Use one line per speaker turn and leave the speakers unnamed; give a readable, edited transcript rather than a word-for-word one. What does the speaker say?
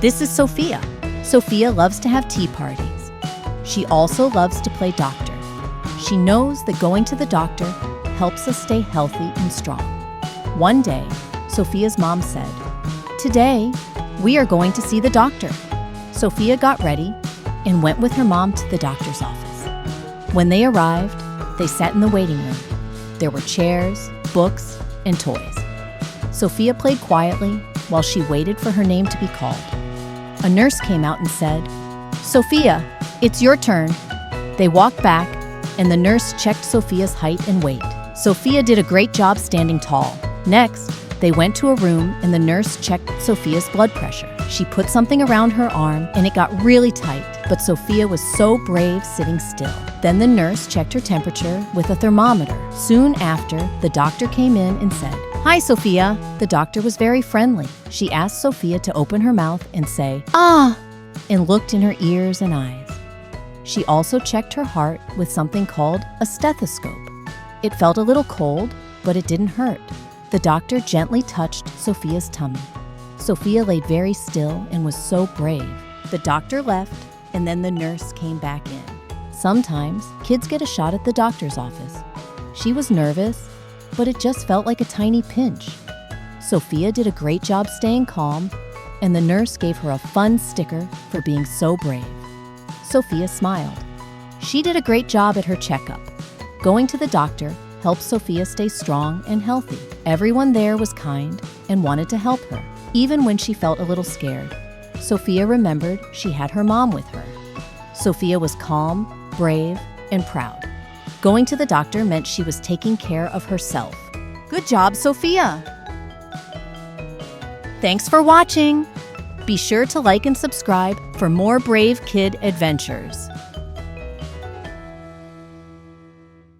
This is Sophia. Sophia loves to have tea parties. She also loves to play doctor. She knows that going to the doctor helps us stay healthy and strong. One day, Sophia's mom said, "Today, we are going to see the doctor." Sophia got ready and went with her mom to the doctor's office. When they arrived, they sat in the waiting room. There were chairs, books, and toys. Sophia played quietly while she waited for her name to be called. A nurse came out and said, "Sophia, it's your turn." They walked back, and the nurse checked Sophia's height and weight. Sophia did a great job standing tall. Next, they went to a room and the nurse checked Sophia's blood pressure. She put something around her arm and it got really tight, but Sophia was so brave sitting still. Then the nurse checked her temperature with a thermometer. Soon after, the doctor came in and said, "Hi, Sophia." The doctor was very friendly. She asked Sophia to open her mouth and say, "Ah," and looked in her ears and eyes. She also checked her heart with something called a stethoscope. It felt a little cold, but it didn't hurt. The doctor gently touched Sophia's tummy. Sophia laid very still and was so brave. The doctor left, and then the nurse came back in. Sometimes, kids get a shot at the doctor's office. She was nervous, but it just felt like a tiny pinch. Sophia did a great job staying calm, and the nurse gave her a fun sticker for being so brave. Sophia smiled. She did a great job at her checkup. Going to the doctor helped Sophia stay strong and healthy. Everyone there was kind and wanted to help her, even when she felt a little scared. Sophia remembered she had her mom with her. Sophia was calm, brave, and proud. Going to the doctor meant she was taking care of herself. Good job, Sophia! Thanks for watching! Be sure to like and subscribe for more brave kid adventures.